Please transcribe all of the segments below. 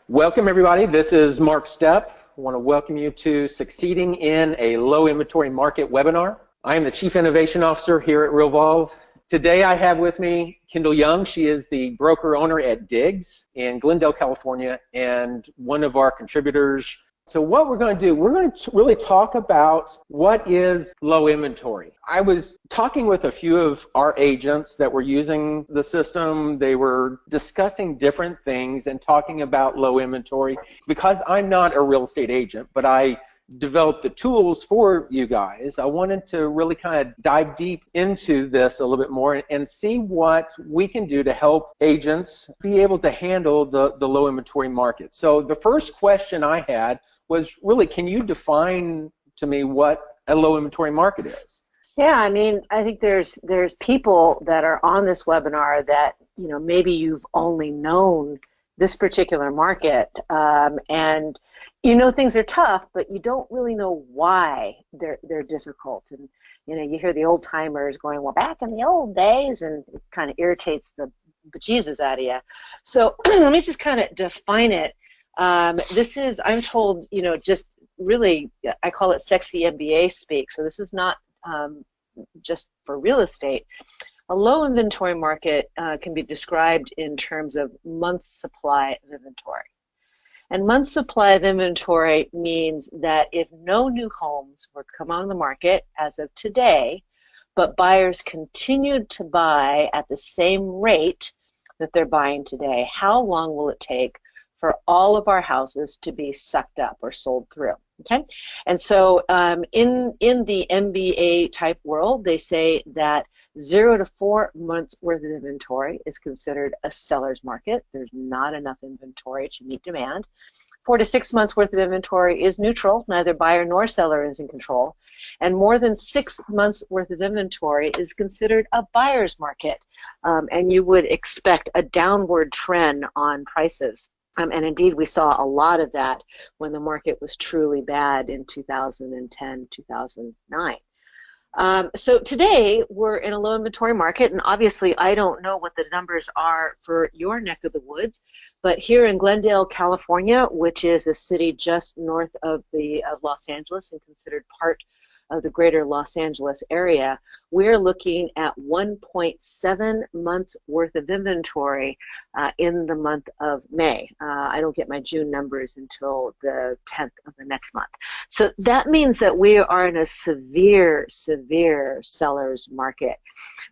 Welcome everybody, this is Mark Stepp. I want to welcome you to Succeeding in a Low Inventory Market webinar. I am the Chief Innovation Officer here at Realvolve. Today I have with me Kendyl Young. She is the broker owner at Diggs in Glendale, California, and one of our contributors. So what we're going to do, we're going to really talk about what is low inventory. I was talking with a few of our agents that were using the system. They were discussing different things and talking about low inventory. Because I'm not a real estate agent, but I developed the tools for you guys, I wanted to really kind of dive deep into this a little bit more and see what we can do to help agents be able to handle the low inventory market. So the first question I had was really, can you define to me what a low inventory market is? Yeah, I mean, I think there's people that are on this webinar that, you know, maybe you've only known this particular market, and you know things are tough, but you don't really know why they're difficult. And you know, you hear the old timers going, well, back in the old days, and it kind of irritates the bejesus out of you. So let me just kind of define it. This is, I'm told, you know, just really, I call it sexy MBA speak. So this is not just for real estate. A low inventory market can be described in terms of months supply of inventory. And months supply of inventory means that if no new homes were to come on the market as of today, but buyers continued to buy at the same rate that they're buying today, how long will it take for all of our houses to be sucked up or sold through? Okay, and so in the MBA type world, they say that 0 to 4 months worth of inventory is considered a seller's market. There's not enough inventory to meet demand. 4 to 6 months worth of inventory is neutral. Neither buyer nor seller is in control. And more than 6 months worth of inventory is considered a buyer's market. And you would expect a downward trend on prices. And indeed, we saw a lot of that when the market was truly bad in 2010, 2009. So today, we're in a low inventory market, and obviously I don't know what the numbers are for your neck of the woods, but here in Glendale, California, which is a city just north of Los Angeles and considered part of the greater Los Angeles area, we're looking at 1.7 months worth of inventory in the month of May. I don't get my June numbers until the 10th of the next month. So that means that we are in a severe seller's market.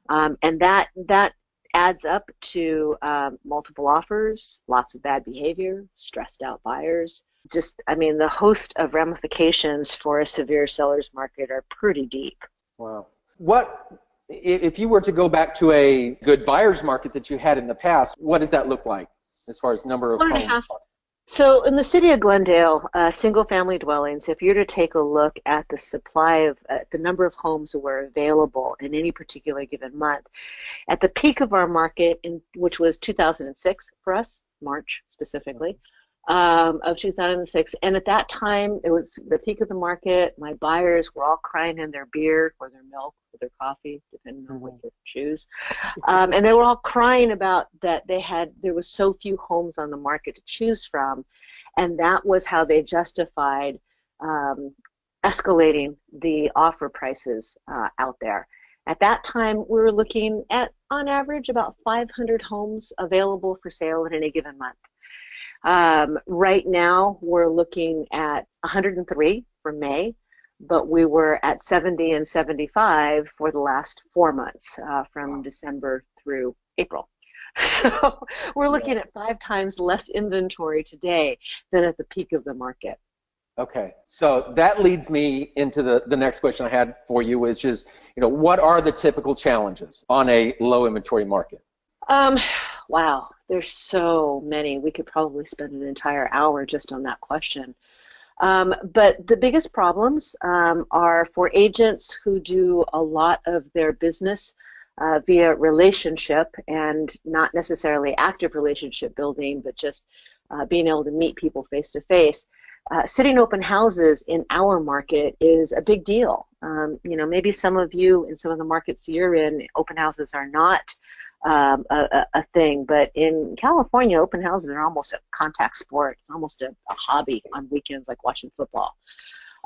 And that adds up to multiple offers, lots of bad behavior, stressed out buyers. Just, I mean, the host of ramifications for a severe seller's market are pretty deep. Wow. What, if you were to go back to a good buyer's market that you had in the past, what does that look like as far as number of homes? So in the city of Glendale, single-family dwellings, if you're to take a look at the supply of the number of homes that were available in any particular given month, at the peak of our market, which was 2006 for us, March specifically, of 2006, and at that time it was the peak of the market. My buyers were all crying in their beer or their milk or their coffee, depending on what you choose, and they were all crying about that there was so few homes on the market to choose from, and that was how they justified escalating the offer prices out there. At that time, we were looking at, on average, about 500 homes available for sale in any given month. Right now, we're looking at 103 for May, but we were at 70 and 75 for the last 4 months, from December through April. So we're looking at 5 times less inventory today than at the peak of the market. Okay, so that leads me into the next question I had for you, which is, you know, what are the typical challenges on a low inventory market? Wow, there's so many. We could probably spend an entire hour just on that question. But the biggest problems are for agents who do a lot of their business via relationship, and not necessarily active relationship building, but just being able to meet people face to face. Sitting open houses in our market is a big deal. You know, maybe some of you in some of the markets you're in, open houses are not a thing. But in California, open houses are almost a contact sport. It's almost a hobby on weekends, like watching football.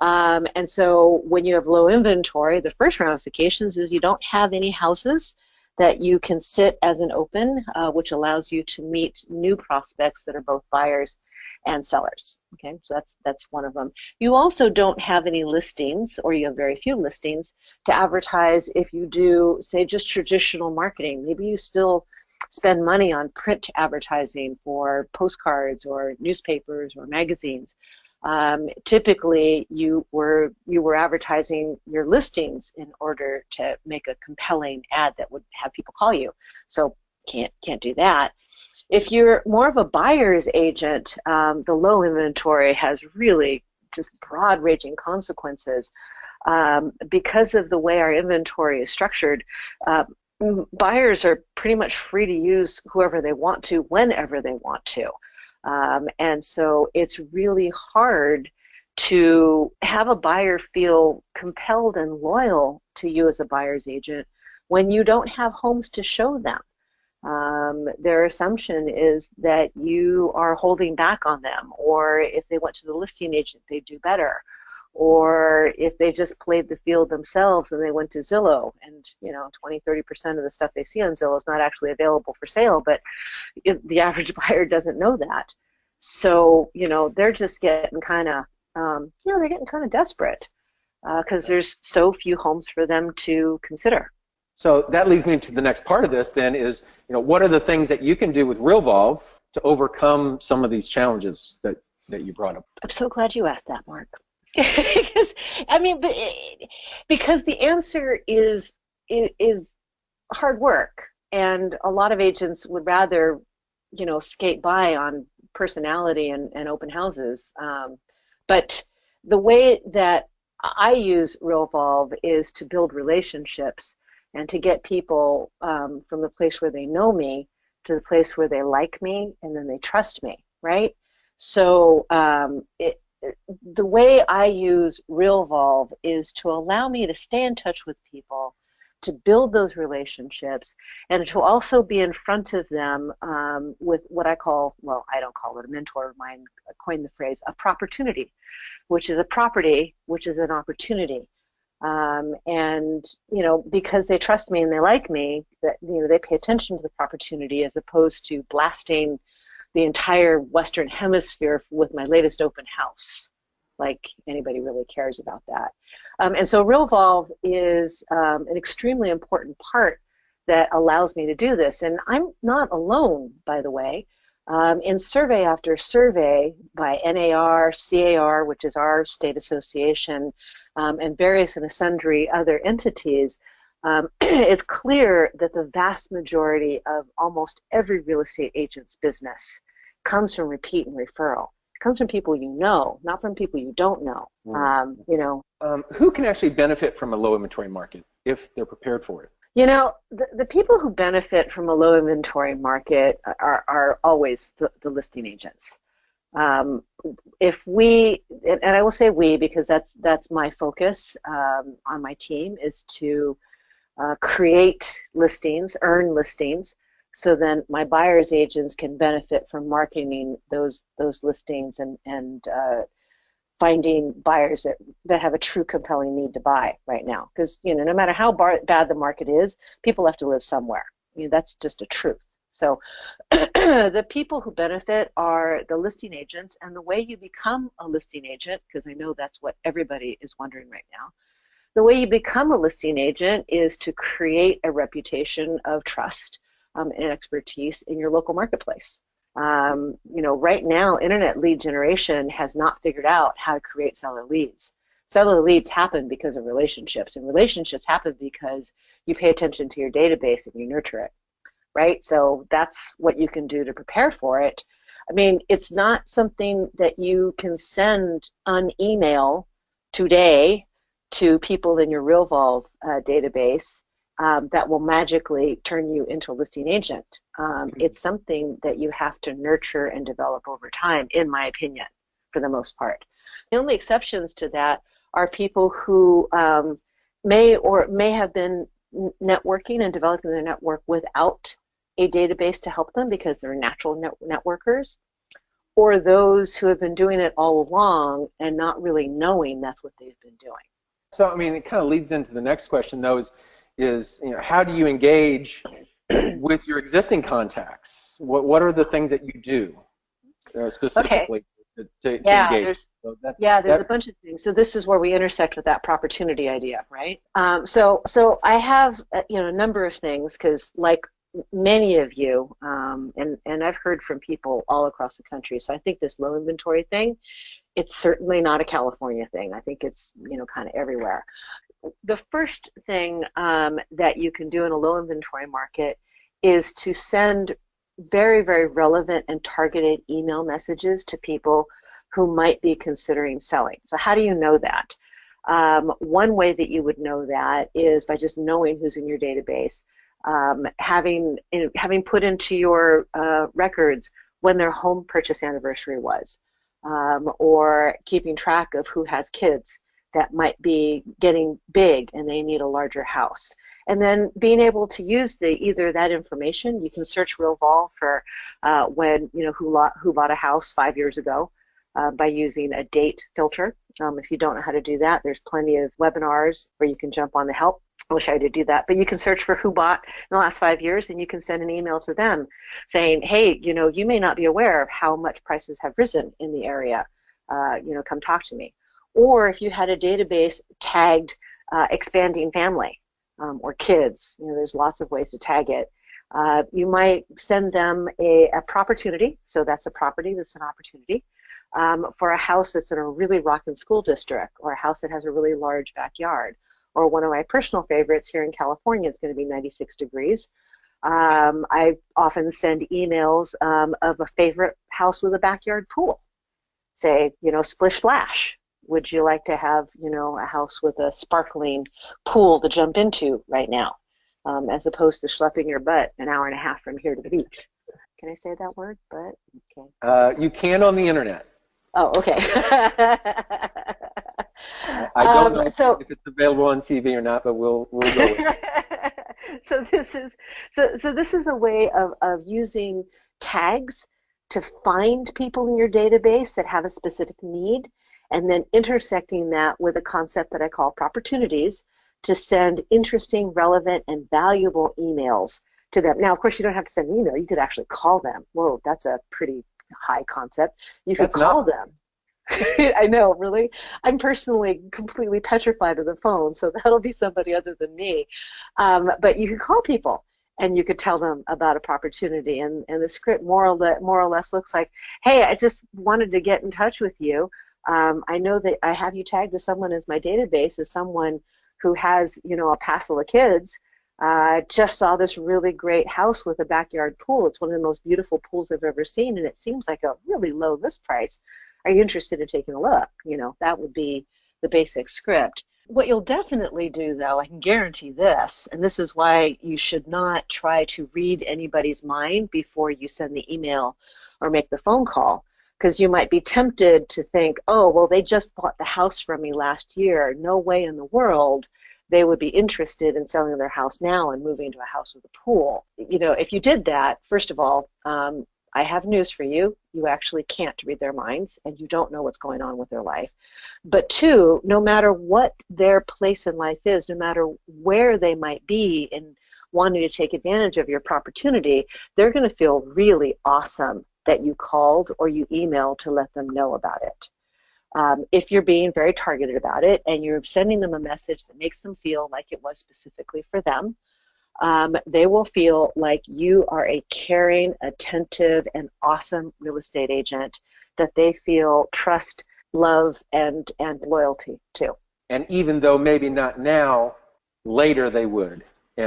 And so when you have low inventory, the first ramifications is you don't have any houses that you can sit as an open, which allows you to meet new prospects that are both buyers and sellers. Okay, so that's one of them. You also don't have any listings, or you have very few listings to advertise. If you do, say, just traditional marketing, maybe you still spend money on print advertising for postcards or newspapers or magazines. Typically, you were advertising your listings in order to make a compelling ad that would have people call you. So can't do that. If you're more of a buyer's agent, the low inventory has really just broad-ranging consequences. Because of the way our inventory is structured, buyers are pretty much free to use whoever they want to, whenever they want to. And so it's really hard to have a buyer feel compelled and loyal to you as a buyer's agent when you don't have homes to show them. Their assumption is that you are holding back on them, or if they went to the listing agent, they'd do better. Or if they just played the field themselves and they went to Zillow, and 20-30% of the stuff they see on Zillow is not actually available for sale, but the average buyer doesn't know that. So they're just getting kind of they're getting kind of desperate because there's so few homes for them to consider. So that leads me to the next part of this then is, what are the things that you can do with Realvolve to overcome some of these challenges that you brought up? I'm so glad you asked that, Mark. Because the answer is hard work, and a lot of agents would rather, skate by on personality and open houses. But the way that I use Realvolve is to build relationships and to get people from the place where they know me to the place where they like me and then they trust me, right? So the way I use Realvolve is to allow me to stay in touch with people, to build those relationships, and to also be in front of them with what I call, well, I don't call it, a mentor of mine coined the phrase, a propertunity, which is a property, which is an opportunity. And because they trust me and they like me, that they pay attention to the opportunity as opposed to blasting the entire Western Hemisphere with my latest open house, like anybody really cares about that. And so Realvolve is an extremely important part that allows me to do this. And I'm not alone, by the way. In survey after survey by NAR, CAR, which is our state association, and various and sundry other entities, it's clear that the vast majority of almost every real estate agent's business comes from repeat and referral. It comes from people you know, not from people you don't know. Who can actually benefit from a low inventory market if they're prepared for it? The people who benefit from a low inventory market are always the listing agents. If we, and I will say we because that's my focus on my team, is to create listings, earn listings, so then my buyer's agents can benefit from marketing those listings and finding buyers that have a true compelling need to buy right now. Because no matter how bad the market is, people have to live somewhere. That's just a truth. So the people who benefit are the listing agents, and the way you become a listing agent, because I know that's what everybody is wondering right now, the way you become a listing agent is to create a reputation of trust and expertise in your local marketplace. Right now, internet lead generation has not figured out how to create seller leads. Seller leads happen because of relationships, and relationships happen because you pay attention to your database and you nurture it, right? So that's what you can do to prepare for it. It's not something that you can send an email today to people in your Realvolve database that will magically turn you into a listing agent. It's something that you have to nurture and develop over time, in my opinion, for the most part. The only exceptions to that are people who may have been networking and developing their network without a database to help them because they're natural networkers, or those who have been doing it all along and not really knowing that's what they've been doing. So, I mean, it kind of leads into the next question, though, is how do you engage with your existing contacts? What are the things that you do specifically to engage? There's a bunch of things. So this is where we intersect with that opportunity idea, right? So I have a number of things, because like many of you, and I've heard from people all across the country. So I think this low inventory thing, it's certainly not a California thing. I think it's kind of everywhere. The first thing that you can do in a low inventory market is to send very, very relevant and targeted email messages to people who might be considering selling. So how do you know that? One way that you would know that is by just knowing who's in your database, having put into your records when their home purchase anniversary was, or keeping track of who has kids that might be getting big and they need a larger house. And then being able to use either that information. You can search Realvolve for who bought a house 5 years ago by using a date filter. If you don't know how to do that, there's plenty of webinars where you can jump on the help. I wish I could do that, but you can search for who bought in the last 5 years, and you can send an email to them saying, hey, you may not be aware of how much prices have risen in the area. Come talk to me. Or if you had a database tagged expanding family or kids, there's lots of ways to tag it. You might send them a opportunity, so that's a property, that's an opportunity, for a house that's in a really rockin' school district, or a house that has a really large backyard. Or one of my personal favorites here in California, it's going to be 96 degrees. I often send emails of a favorite house with a backyard pool. Say, splish splash. Would you like to have, a house with a sparkling pool to jump into right now, as opposed to schlepping your butt an hour and a half from here to the beach? Can I say that word? But okay. You can on the internet. Oh, okay. I don't know if it's available on TV or not, but we'll go with it. So this is a way of using tags to find people in your database that have a specific need, and then intersecting that with a concept that I call opportunities to send interesting, relevant, and valuable emails to them. Now, of course, you don't have to send an email. You could actually call them. Whoa, that's a pretty high concept. You could call them. I know, really. I'm personally completely petrified of the phone, so that'll be somebody other than me. But you could call people, and you could tell them about a opportunity. And the script more or less looks like, hey, I just wanted to get in touch with you. I know that I have you tagged to someone as my database as someone who has, a passel of kids. Just saw this really great house with a backyard pool. It's one of the most beautiful pools I've ever seen, and it seems like a really low list price. Are you interested in taking a look? That would be the basic script. What you'll definitely do, though, I can guarantee this, and this is why you should not try to read anybody's mind before you send the email or make the phone call, because you might be tempted to think, oh, well, they just bought the house from me last year. No way in the world they would be interested in selling their house now and moving to a house with a pool. If you did that, first of all, I have news for you. You actually can't read their minds, and you don't know what's going on with their life. But two, no matter what their place in life is, no matter where they might be in wanting to take advantage of your opportunity, they're going to feel really awesome that you called or you emailed to let them know about it. If you're being very targeted about it and you're sending them a message that makes them feel like it was specifically for them, they will feel like you are a caring, attentive, and awesome real estate agent that they feel trust, love, and loyalty to. And even though maybe not now, later they would.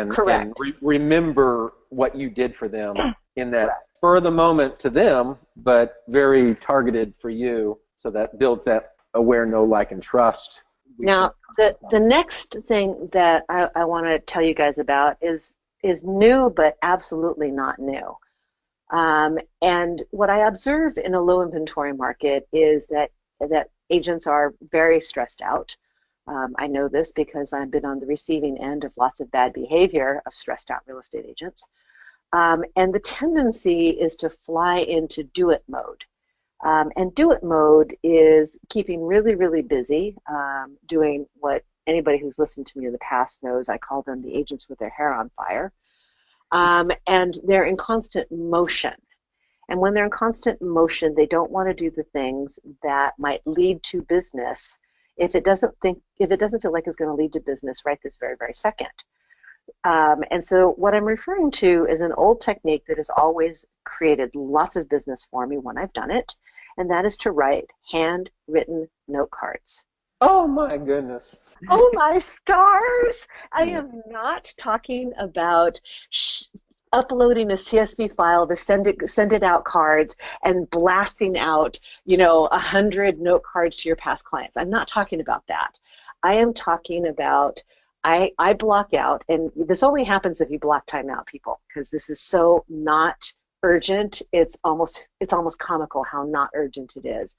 Correct. And remember what you did for them in that spur of the moment to them, but very targeted for you. So that builds that aware, know, like, and trust. Now, the next thing that I want to tell you guys about is new, but absolutely not new. And what I observe in a low inventory market is that agents are very stressed out. I know this because I've been on the receiving end of lots of bad behavior of stressed out real estate agents. And the tendency is to fly into do-it mode. And do-it mode is keeping really, really busy, doing what anybody who's listened to me in the past knows. I call them the agents with their hair on fire. And they're in constant motion. And when they're in constant motion, they don't want to do the things that might lead to business if it doesn't feel like it's going to lead to business right this very, very second. And so what I'm referring to is an old technique that has always created lots of business for me when I've done it, and that is to write handwritten note cards. Oh my goodness. Oh my stars! I am not talking about uploading a CSV file to send it out cards and blasting out, 100 note cards to your past clients. I'm not talking about that. I am talking about I block out, and this only happens if you block time out, people, because this is so not urgent. It's almost comical how not urgent it is.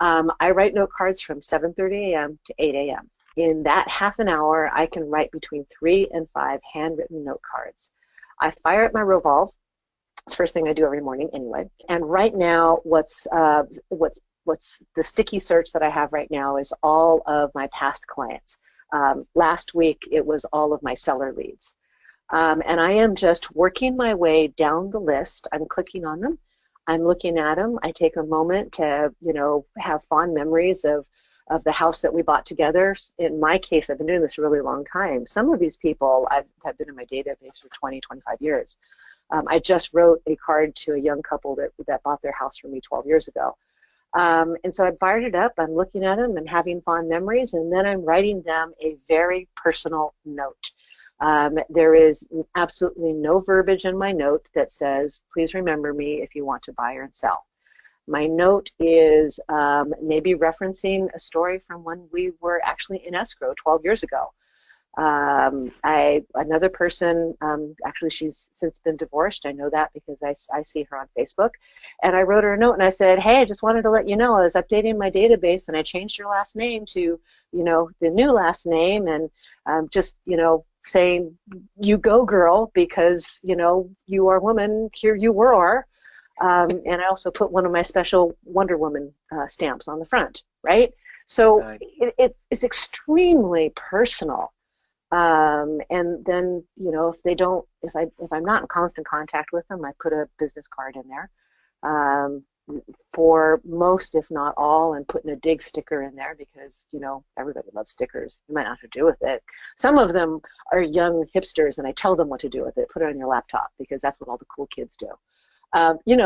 I write note cards from 7:30 a.m. to 8 a.m. In that half an hour, I can write between 3 and 5 handwritten note cards. I fire up my Realvolve. It's the first thing I do every morning anyway. And right now, what's the sticky search that I have right now is all of my past clients. Last week, it was all of my seller leads. And I am just working my way down the list. I'm clicking on them. I'm looking at them. I take a moment to, have fond memories of the house that we bought together. In my case, I've been doing this a really long time. Some of these people have been in my database for 20, 25 years. I just wrote a card to a young couple that bought their house from me 12 years ago. And so I fired it up. I'm looking at them and having fond memories, and then I'm writing them a very personal note. There is absolutely no verbiage in my note that says, please remember me if you want to buy or sell. My note is maybe referencing a story from when we were actually in escrow 12 years ago. Another person, actually she's since been divorced. I know that because I see her on Facebook. And I wrote her a note and I said, hey, I just wanted to let you know I was updating my database and I changed your last name to, the new last name, and just, saying, you go girl, because, you are a woman, here you were. And I also put one of my special Wonder Woman stamps on the front, right? So nice. It's extremely personal. And then, if I'm not in constant contact with them, I put a business card in there. For most, if not all, and putting a dig sticker in there because, everybody loves stickers. You might not have to do with it. Some of them are young hipsters, and I tell them what to do with it. Put it on your laptop because that's what all the cool kids do.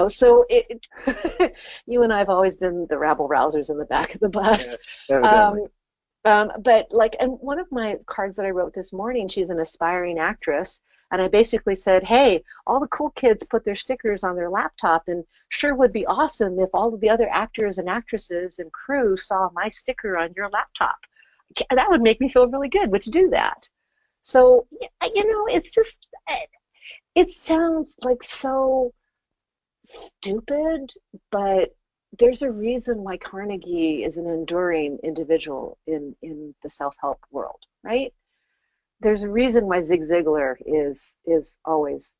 So you and I have always been the rabble-rousers in the back of the bus. Yeah, and one of my cards that I wrote this morning, she's an aspiring actress, and I basically said, hey, all the cool kids put their stickers on their laptop, and sure would be awesome if all of the other actors and actresses and crew saw my sticker on your laptop. That would make me feel really good. Would you do that? So, it's just, it sounds like so stupid, but there's a reason why Carnegie is an enduring individual in the self-help world, right? There's a reason why Zig Ziglar is always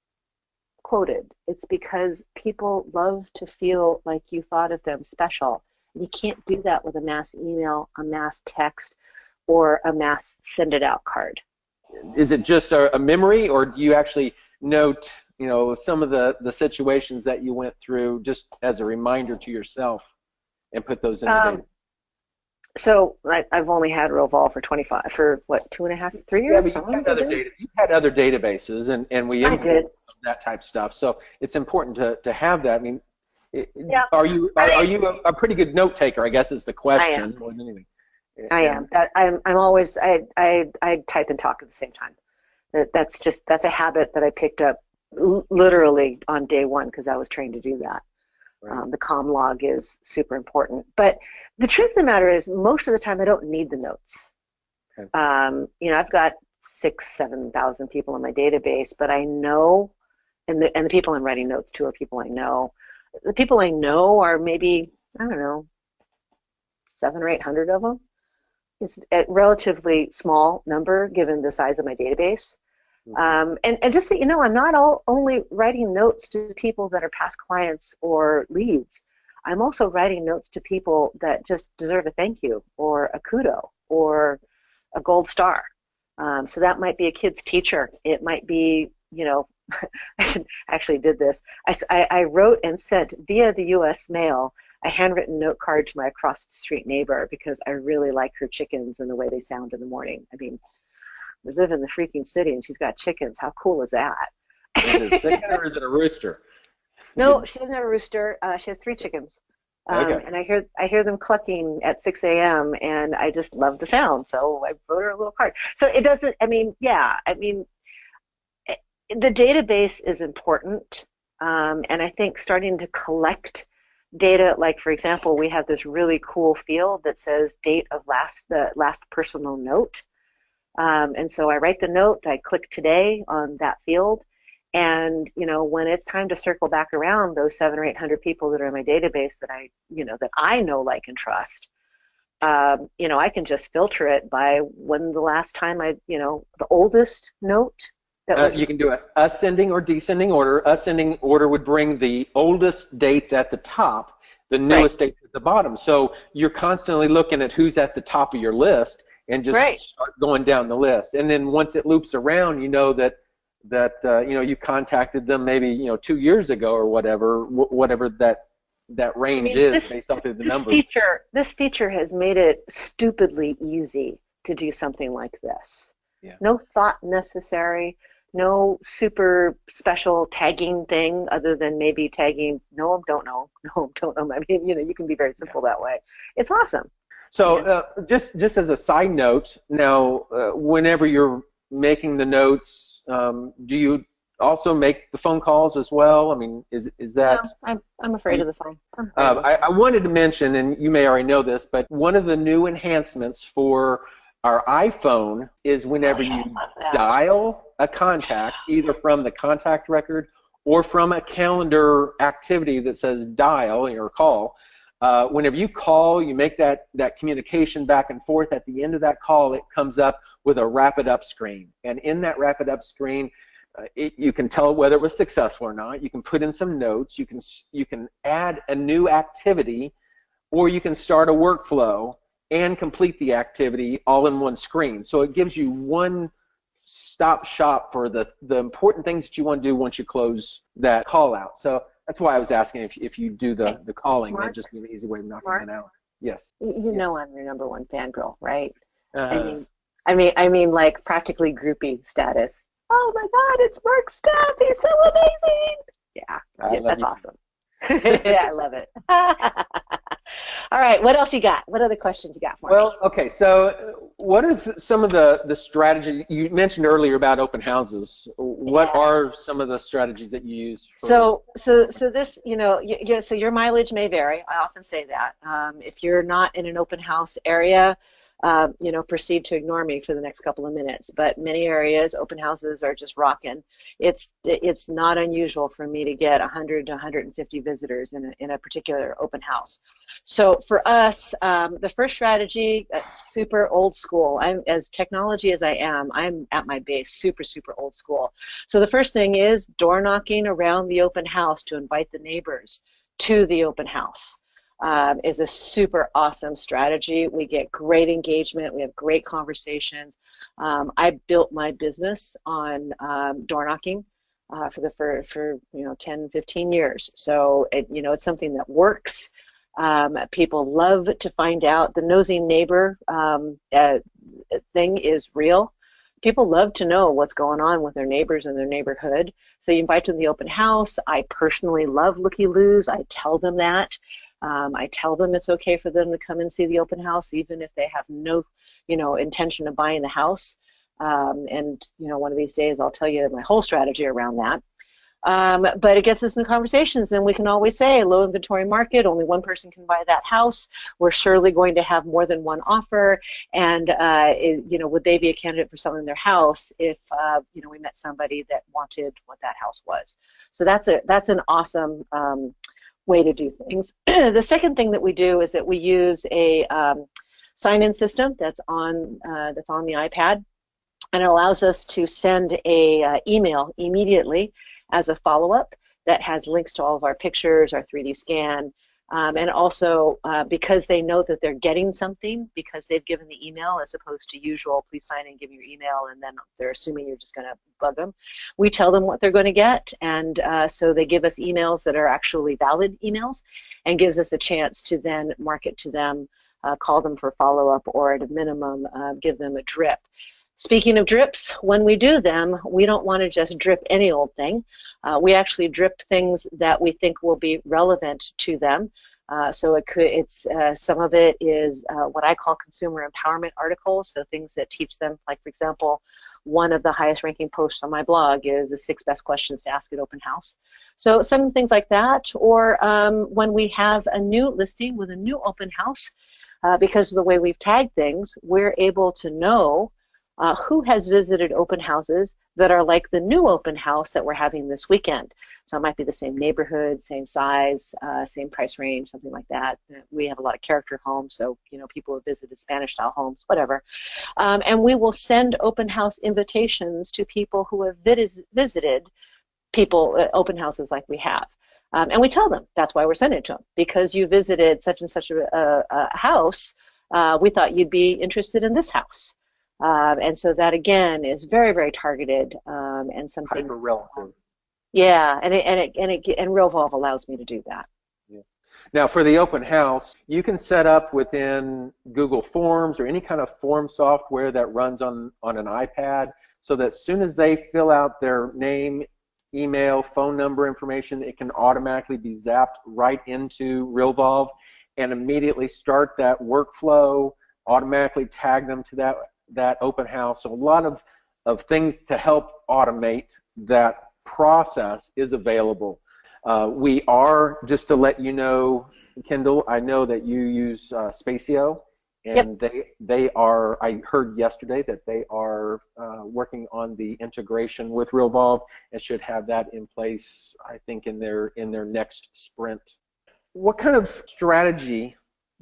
quoted. It's because people love to feel like you thought of them special. You can't do that with a mass email, a mass text, or a mass send it out card. Is it just a memory, or do you actually note, some of the situations that you went through just as a reminder to yourself and put those in the data? So I've only had Realvolve for 2.5, 3 years? Yeah, but you've had other databases, and we implemented that type of stuff. So it's important to have that. I mean, are you a pretty good note taker? I guess is the question more than anything. I am. I'm always I type and talk at the same time. That's a habit that I picked up literally on day one because I was trained to do that. Right. The comm log is super important. But the truth of the matter is, most of the time I don't need the notes. Okay. I've got 6,000-7,000 people in my database, but I know, and the people I'm writing notes to are people I know. The people I know are maybe, 700 or 800 of them. It's a relatively small number given the size of my database. And just so you know, I'm not only writing notes to people that are past clients or leads. I'm also writing notes to people that just deserve a thank you or a kudo or a gold star. So that might be a kid's teacher. It might be, I actually did this. I wrote and sent via the U.S. mail a handwritten note card to my across the street neighbor because I really like her chickens and the way they sound in the morning. I mean, we live in the freaking city and she's got chickens. How cool is that? Is it a chicken or is it a rooster? No, she doesn't have a rooster. She has 3 chickens. Okay. And I hear them clucking at 6 a.m. and I just love the sound. So I wrote her a little card. So it doesn't, the database is important. And I think starting to collect data, like for example, we have this really cool field that says date of the last personal note. And so I write the note, I click today on that field. And, when it's time to circle back around those 700 or 800 people that are in my database that I know, like, and trust, I can just filter it by when the last time the oldest note. You can do ascending or descending order. Ascending order would bring the oldest dates at the top, the newest dates at the bottom. So you're constantly looking at who's at the top of your list and just start going down the list. And then once it loops around, you know that you contacted them maybe 2 years ago or whatever that range is based off of the number. This feature has made it stupidly easy to do something like this. Yeah. No thought necessary, no super special tagging thing other than maybe tagging no, don't know. I mean, you can be very simple that way. It's awesome. So just as a side note, now whenever you're making the notes, do you also make the phone calls as well? I mean, is that? No, I'm afraid of the phone. I wanted to mention, and you may already know this, but one of the new enhancements for our iPhone is whenever you dial a contact, either from the contact record or from a calendar activity that says dial or call, whenever you call, you make that communication back and forth. At the end of that call, it comes up with a wrap it up screen. And in that wrap it up screen, you can tell whether it was successful or not. You can put in some notes. You can add a new activity, or you can start a workflow and complete the activity all in one screen. So it gives you one stop shop for the important things that you want to do once you close that call out. So that's why I was asking if you do the calling. That'd just be an easy way of knocking that out. Yes. You know I'm your number one fangirl, right? I mean, like practically groupie status. Oh my God, it's Mark Stepp. He's so amazing. Yeah, that's awesome. Yeah, I love it. All right, what else you got? What other questions you got for me? Well, okay, so what are some of the strategies you mentioned earlier about open houses? What are some of the strategies that you use? So this, so your mileage may vary. I often say that. If you're not in an open house area, proceed to ignore me for the next couple of minutes. But many areas, open houses are just rocking. It's not unusual for me to get 100 to 150 visitors in a particular open house. So for us, the first strategy, super old school. I'm as technology as I am. I'm at my base super old school. So the first thing is door knocking around the open house to invite the neighbors to the open house. Is a super awesome strategy. We get great engagement. We have great conversations. I built my business on door knocking for 10, 15 years. So it's something that works. People love to find out. The nosy neighbor thing is real. People love to know what's going on with their neighbors in their neighborhood. So you invite them to the open house. I personally love looky-loos. I tell them that. I tell them it's okay for them to come and see the open house, even if they have no, intention of buying the house. And one of these days I'll tell you my whole strategy around that. But it gets us in conversations, and we can always say, low inventory market, only one person can buy that house. We're surely going to have more than one offer, and would they be a candidate for selling their house if we met somebody that wanted what that house was? So that's an awesome way to do things. The second thing that we do is that we use a sign-in system that's on the iPad. And it allows us to send a email immediately as a follow-up that has links to all of our pictures, our 3D scan, and also because they know that they're getting something because they've given the email as opposed to usual, please sign in, give your email, and then they're assuming you're just going to bug them. We tell them what they're going to get, and so they give us emails that are actually valid emails and gives us a chance to then market to them, call them for follow-up, or at a minimum, give them a drip. Speaking of drips, when we do them, we don't want to just drip any old thing. We actually drip things that we think will be relevant to them. So some of it is what I call consumer empowerment articles, so things that teach them, like for example, one of the highest ranking posts on my blog is the 6 best questions to ask at open house. So some things like that, or when we have a new listing with a new open house, because of the way we've tagged things, we're able to know who has visited open houses that are like the new open house that we're having this weekend. So it might be the same neighborhood, same size, same price range, something like that. We have a lot of character homes, so people have visited Spanish-style homes, whatever. And we will send open house invitations to people who have visited open houses like we have. And we tell them that's why we're sending it to them, because you visited such and such a house. We thought you'd be interested in this house. And so that again is very, very targeted and something hyper relative. Yeah, and Realvolve allows me to do that. Yeah. Now for the open house, you can set up within Google Forms or any kind of form software that runs on an iPad, so that as soon as they fill out their name, email, phone number information, it can automatically be zapped right into Realvolve and immediately start that workflow, automatically tag them to that open house. So a lot of things to help automate that process is available. We are, just to let you know, Kendyl, I know that you use Spacio, and yep. they are, I heard yesterday that they are working on the integration with Realvolve and should have that in place, I think, in their next sprint. What kind of strategy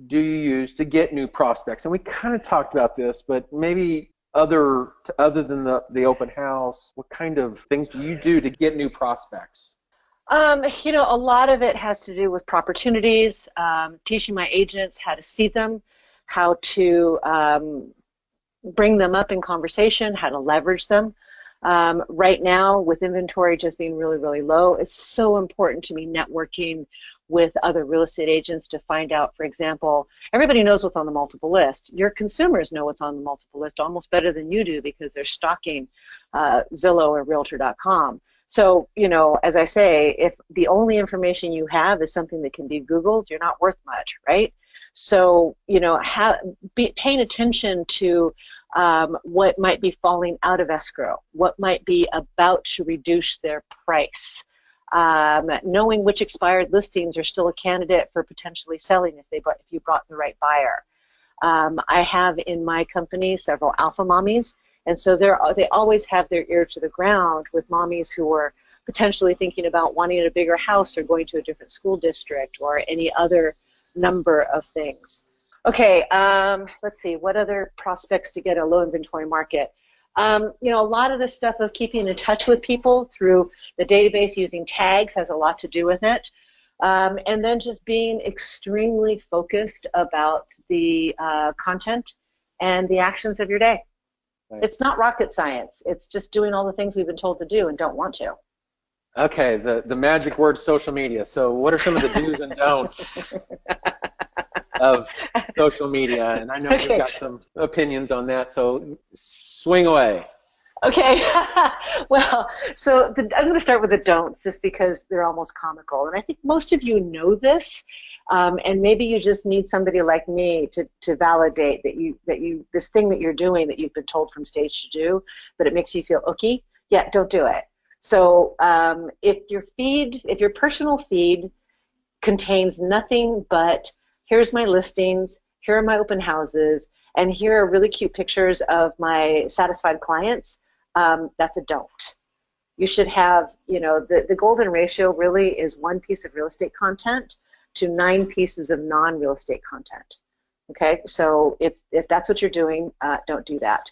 do you use to get new prospects? And we kind of talked about this, but maybe other than the open house, what kind of things do you do to get new prospects? A lot of it has to do with opportunities, teaching my agents how to see them, how to bring them up in conversation, how to leverage them. Right now, with inventory just being really, really low, it's so important to me networking with other real estate agents to find out, for example, everybody knows what's on the multiple list. Your consumers know what's on the multiple list almost better than you do because they're stalking Zillow or Realtor.com. So, as I say, if the only information you have is something that can be Googled, you're not worth much, right? So, paying attention to what might be falling out of escrow, what might be about to reduce their price, knowing which expired listings are still a candidate for potentially selling if you brought the right buyer. I have in my company several alpha mommies, and so they always have their ear to the ground with mommies who are potentially thinking about wanting a bigger house or going to a different school district or any other number of things. Okay, let's see, what other prospects to get a low inventory market? A lot of the stuff of keeping in touch with people through the database using tags has a lot to do with it. And then just being extremely focused about the content and the actions of your day. Nice. It's not rocket science. It's just doing all the things we've been told to do and don't want to. Okay, the magic word, social media. So what are some of the do's and don'ts of social media? And I know you've got some opinions on that, so swing away. Okay, well, so I'm going to start with the don'ts just because they're almost comical. And I think most of you know this, and maybe you just need somebody like me to validate that this thing that you're doing that you've been told from stage to do, but it makes you feel icky. Yeah, don't do it. So if your personal feed contains nothing but here's my listings, here are my open houses, and here are really cute pictures of my satisfied clients, that's a don't. You should have, the golden ratio really is 1 piece of real estate content to 9 pieces of non-real estate content. Okay, so if that's what you're doing, don't do that.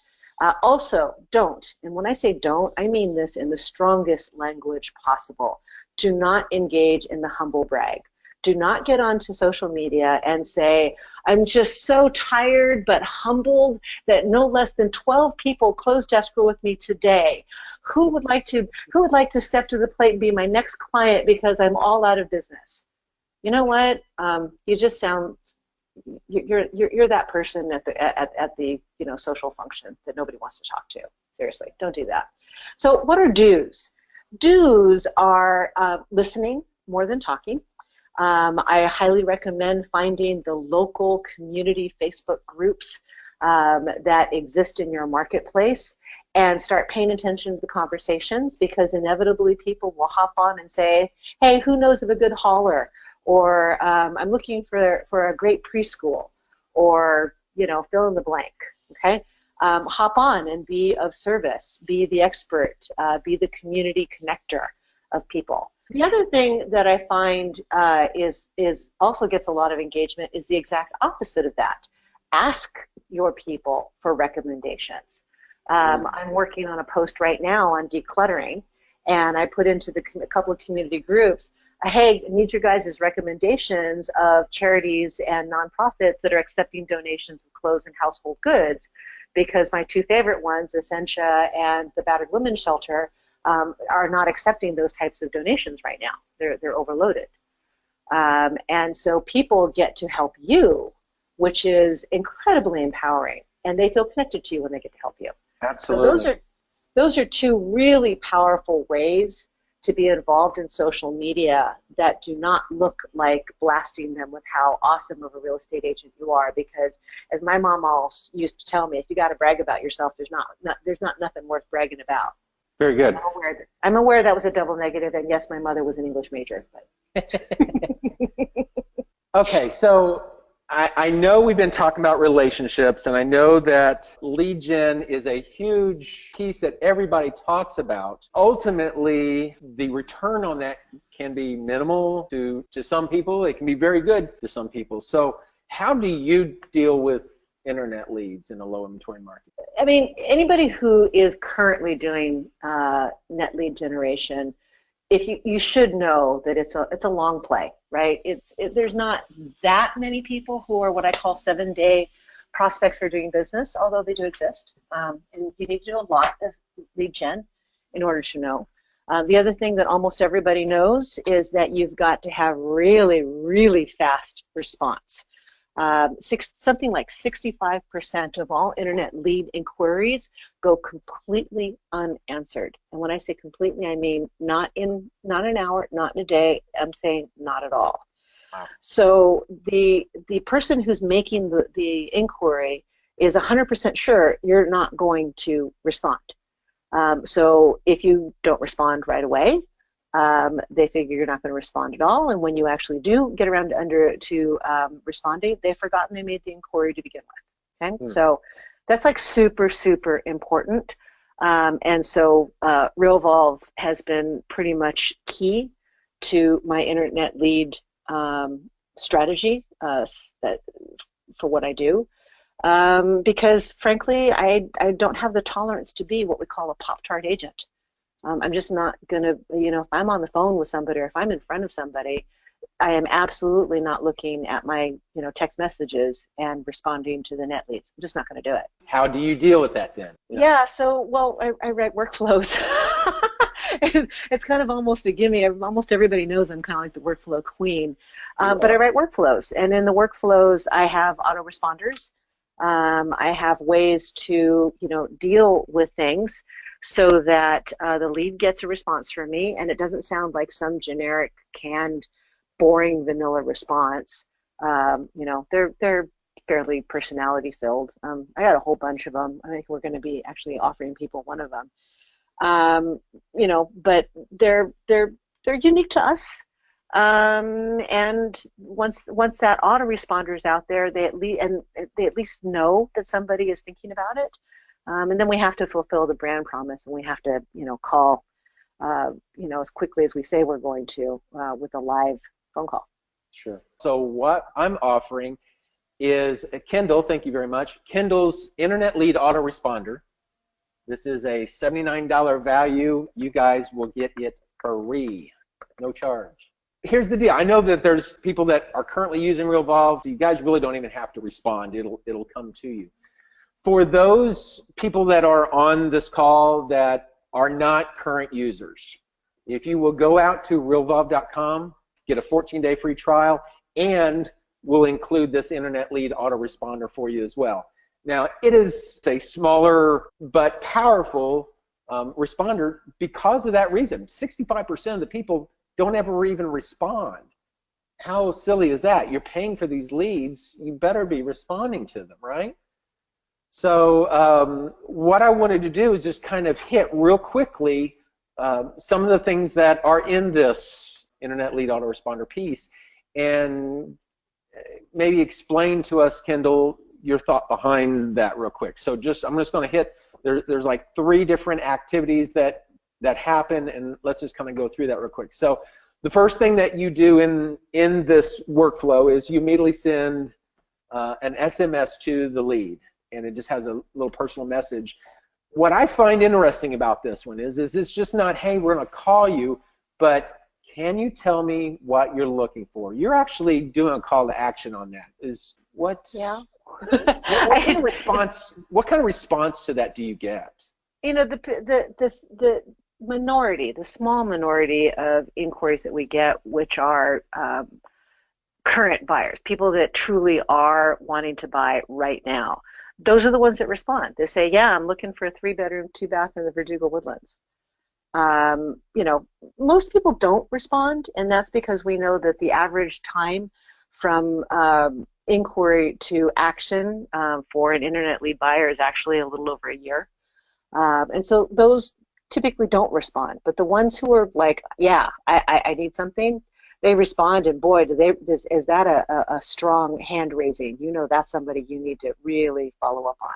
Also, don't, and when I say don't, I mean this in the strongest language possible. Do not engage in the humble brag. Do not get onto social media and say, I'm just so tired but humbled that no less than 12 people closed escrow with me today. Who would like to step to the plate and be my next client because I'm all out of business? You know what? You just sound you're that person at the social function that nobody wants to talk to. Seriously, don't do that. So what are do's? Do's are listening more than talking. I highly recommend finding the local community Facebook groups that exist in your marketplace and start paying attention to the conversations, because inevitably people will hop on and say, hey, who knows of a good hauler? Or I'm looking for a great preschool, or fill in the blank. Okay, hop on and be of service, be the expert, be the community connector of people. The other thing that I find is also gets a lot of engagement is the exact opposite of that. Ask your people for recommendations. I'm working on a post right now on decluttering, and I put into a couple of community groups, hey, I need your guys' recommendations of charities and nonprofits that are accepting donations of clothes and household goods, because my two favorite ones, Essentia and the Battered Women's Shelter, are not accepting those types of donations right now. They're overloaded. And so people get to help you, which is incredibly empowering, and they feel connected to you when they get to help you. Absolutely. So those are two really powerful ways to be involved in social media that do not look like blasting them with how awesome of a real estate agent you are, because as my mom always used to tell me, if you got to brag about yourself, there's not nothing worth bragging about. Very good. I'm aware that was a double negative, and yes, my mother was an English major. But. Okay, so I know we've been talking about relationships, and I know that lead gen is a huge piece that everybody talks about. Ultimately, the return on that can be minimal to some people. It can be very good to some people. So how do you deal with internet leads in a low inventory market? I mean, anybody who is currently doing net lead generation, you should know that it's a long play, right? There's not that many people who are what I call 7-day prospects for doing business, although they do exist. And you need to do a lot of lead gen in order to know. The other thing that almost everybody knows is that you've got to have really, really fast response. Something like 65% of all internet lead inquiries go completely unanswered. And when I say completely, I mean not in an hour, not in a day. I'm saying not at all. Wow. So the person who's making the inquiry is 100% sure you're not going to respond. So if you don't respond right away, they figure you're not going to respond at all, and when you actually do get around to responding, they've forgotten they made the inquiry to begin with. Okay, so that's like super, super important. And so Realvolve has been pretty much key to my internet lead strategy for what I do, because frankly, I don't have the tolerance to be what we call a Pop-Tart agent. I'm just not going to, if I'm on the phone with somebody or if I'm in front of somebody, I am absolutely not looking at my, text messages and responding to the net leads. I'm just not going to do it. How do you deal with that then? Yeah, so, I write workflows. It's kind of almost a gimme. Almost everybody knows I'm kind of like the workflow queen. But I write workflows, and in the workflows, I have autoresponders. I have ways to, deal with things so that the lead gets a response from me, and it doesn't sound like some generic, canned, boring, vanilla response. They're fairly personality filled. I got a whole bunch of them. I think we're going to be actually offering people one of them. But they're unique to us. And once that autoresponder is out there, they at least know that somebody is thinking about it. And then we have to fulfill the brand promise, and we have to, call, as quickly as we say we're going to with a live phone call. Sure. So what I'm offering is Kendyl, thank you very much, Kendyl's Internet Lead Autoresponder. This is a $79 value. You guys will get it free, no charge. Here's the deal. I know that there's people that are currently using Realvolve. You guys really don't even have to respond. It'll come to you. For those people that are on this call that are not current users, if you will go out to realvolve.com, get a 14-day free trial, and we'll include this internet lead autoresponder for you as well. Now, it is a smaller but powerful responder because of that reason. 65% of the people don't ever even respond. How silly is that? You're paying for these leads. You better be responding to them, right? So what I wanted to do is just kind of hit real quickly some of the things that are in this internet lead autoresponder piece, and maybe explain to us, Kendyl, your thought behind that real quick. So I'm just going to hit, there's like 3 different activities that happen, and let's just kind of go through that real quick. So the first thing that you do in this workflow is you immediately send an SMS to the lead, and it just has a little personal message. What I find interesting about this one is it's just not, hey, we're going to call you, but can you tell me what you're looking for? You're actually doing a call to action on that. Yeah. What kind of response to that do you get? You know, the minority, the small minority of inquiries that we get, which are current buyers, people that truly are wanting to buy right now, those are the ones that respond. They say, yeah, I'm looking for a 3-bedroom, 2-bath in the Verdugo Woodlands. You know, most people don't respond, and that's because we know that the average time from inquiry to action for an internet lead buyer is actually a little over a year. And so those typically don't respond. But the ones who are like, yeah, I need something, they respond, and boy, is that a strong hand raising. You know, that's somebody you need to really follow up on.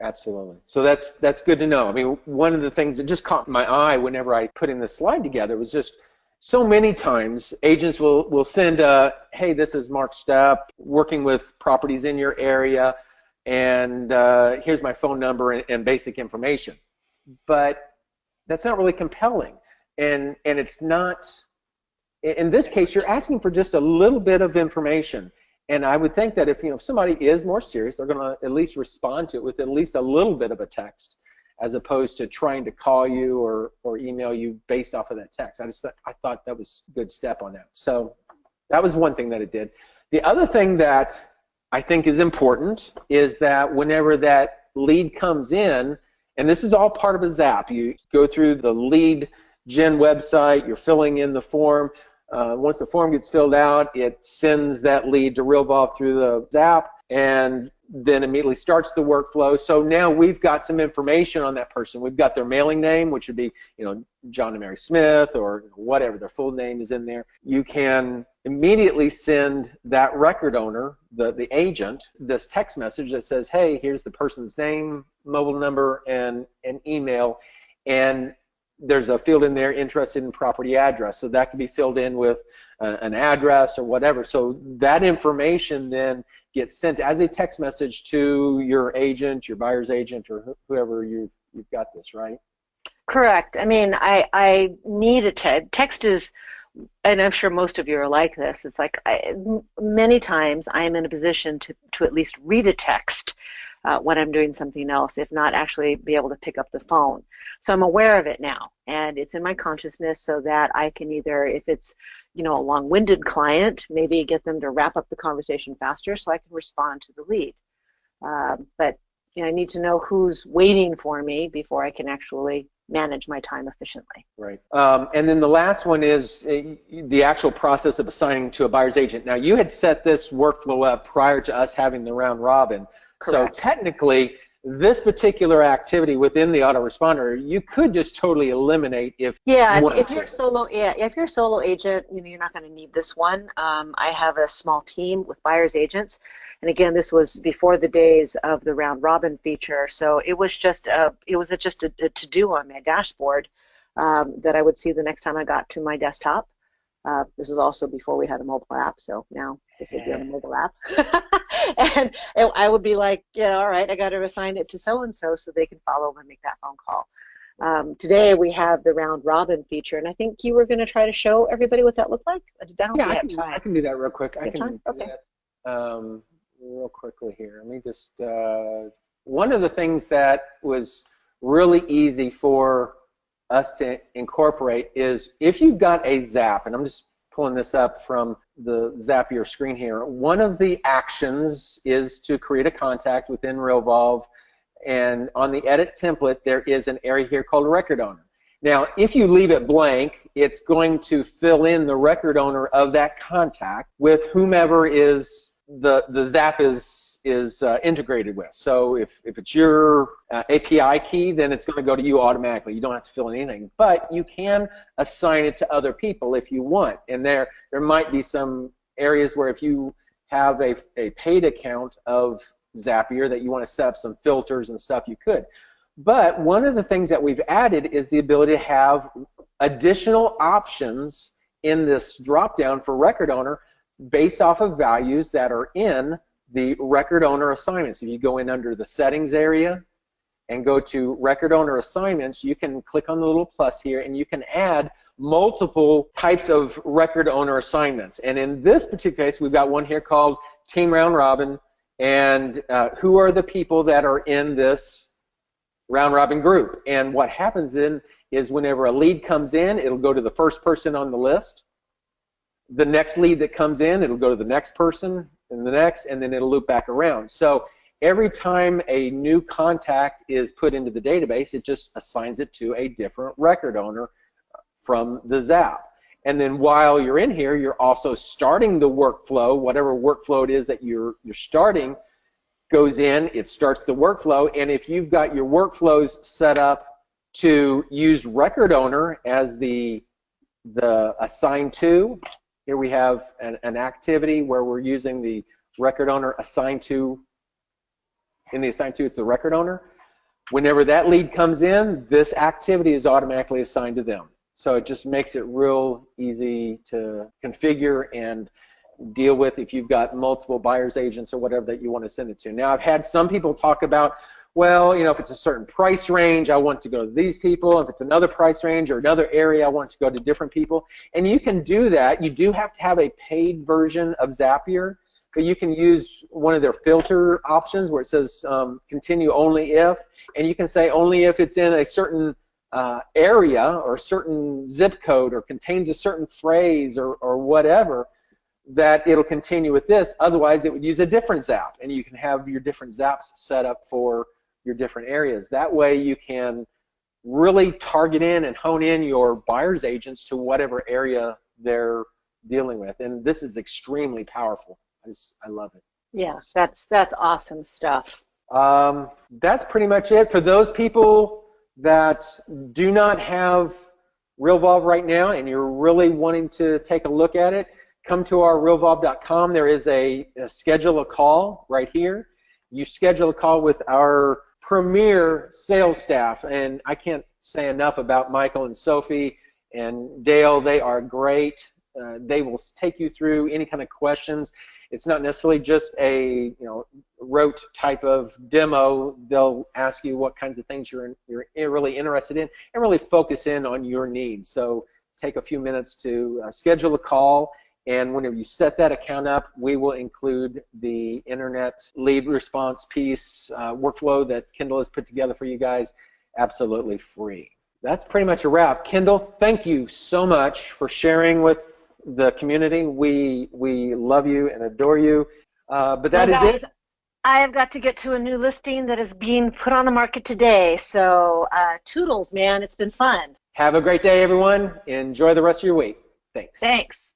Absolutely. So that's good to know. I mean, one of the things that just caught my eye whenever I put in this slide together was just so many times agents will send hey, this is Mark Stepp, working with properties in your area, and here's my phone number and basic information. But that's not really compelling, and it's not. In this case, you're asking for just a little bit of information. And I would think that if somebody is more serious, they're going to at least respond to it with at least a little bit of a text, as opposed to trying to call you or email you based off of that text. I thought that was a good step on that. So that was one thing that it did. The other thing that I think is important is that whenever that lead comes in, and this is all part of a zap, you go through the lead gen website, you're filling in the form. Once the form gets filled out, it sends that lead to Realvolve through the Zap, and then immediately starts the workflow. So now we've got some information on that person. We've got their mailing name, which would be, John and Mary Smith, or whatever their full name is in there. You can immediately send that record owner, the agent, this text message that says, hey, here's the person's name, mobile number, and an email, and there's a field in there interested in property address, so that can be filled in with an address or whatever. So that information then gets sent as a text message to your agent, your buyer's agent, or whoever you've got this, right? Correct. I mean, I need a text is, and I'm sure most of you are like this. It's like many times I am in a position to at least read a text when I'm doing something else, if not actually be able to pick up the phone. So I'm aware of it now, and it's in my consciousness so that I can either, if it's a long-winded client, maybe get them to wrap up the conversation faster so I can respond to the lead. But I need to know who's waiting for me before I can actually manage my time efficiently. Right. And then the last one is the actual process of assigning to a buyer's agent. Now, you had set this workflow up prior to us having the round robin. Correct. So technically, this particular activity within the autoresponder, you could just totally eliminate if you're a solo agent, you're not going to need this one. I have a small team with buyer's agents, and again, this was before the days of the round robin feature, so it was just a to-do on my dashboard that I would see the next time I got to my desktop. This was also before we had a mobile app, so now this would be on the mobile app. and I would be like, yeah, all right, I got to assign it to so-and-so so they can follow and make that phone call. Today we have the round robin feature, and I think you were going to try to show everybody what that looked like. I can do that real quick. I can do that real quickly here. Let me just, one of the things that was really easy for us to incorporate is if you've got a Zap, and I'm just pulling this up from the Zapier screen here, one of the actions is to create a contact within Realvolve, and on the edit template there is an area here called record owner. Now if you leave it blank, it's going to fill in the record owner of that contact with whomever is the Zap is integrated with. So if it's your API key, then it's going to go to you automatically. You don't have to fill in anything, but you can assign it to other people if you want. And there might be some areas where if you have a paid account of Zapier that you want to set up some filters and stuff, you could. But one of the things that we've added is the ability to have additional options in this drop-down for record owner based off of values that are in the record owner assignments. If you go in under the settings area and go to record owner assignments, you can click on the little plus here and you can add multiple types of record owner assignments. And in this particular case, we've got one here called Team Round Robin, and who are the people that are in this round robin group. And what happens then is whenever a lead comes in, it'll go to the first person on the list. The next lead that comes in, it'll go to the next person and the next, and then it'll loop back around. So every time a new contact is put into the database, it just assigns it to a different record owner from the Zap. And then while you're in here, you're also starting the workflow. Whatever workflow it is that you're starting goes in, it starts the workflow, and if you've got your workflows set up to use record owner as the assigned to, here we have an activity where we're using the record owner assigned to. In the assigned to, it's the record owner. Whenever that lead comes in, this activity is automatically assigned to them. So it just makes it real easy to configure and deal with if you've got multiple buyer's agents or whatever that you want to send it to. Now, I've had some people talk about, well, you know, if it's a certain price range, I want to go to these people. If it's another price range or another area, I want to go to different people. And you can do that. You do have to have a paid version of Zapier, but you can use one of their filter options where it says continue only if, and you can say only if it's in a certain area or a certain zip code or contains a certain phrase or whatever, that it'll continue with this. Otherwise, it would use a different Zap, and you can have your different Zaps set up for your different areas. That way you can really target in and hone in your buyer's agents to whatever area they're dealing with. And this is extremely powerful. I love it. Yeah, that's awesome stuff. That's pretty much it. For those people that do not have Realvolve right now and you're really wanting to take a look at it, come to our realvolve.com. There is a schedule a call right here. You schedule a call with our premier sales staff, and I can't say enough about Michael and Sophie and Dale. They are great. They will take you through any kind of questions. It's not necessarily just a rote type of demo. They'll ask you what kinds of things you're really interested in and really focus in on your needs. So take a few minutes to schedule a call. And whenever you set that account up, we will include the internet lead response piece workflow that Kendyl has put together for you guys, absolutely free. That's pretty much a wrap. Kendyl, thank you so much for sharing with the community. We love you and adore you. But that is it. I have got to get to a new listing that is being put on the market today. So toodles, man. It's been fun. Have a great day, everyone. Enjoy the rest of your week. Thanks. Thanks.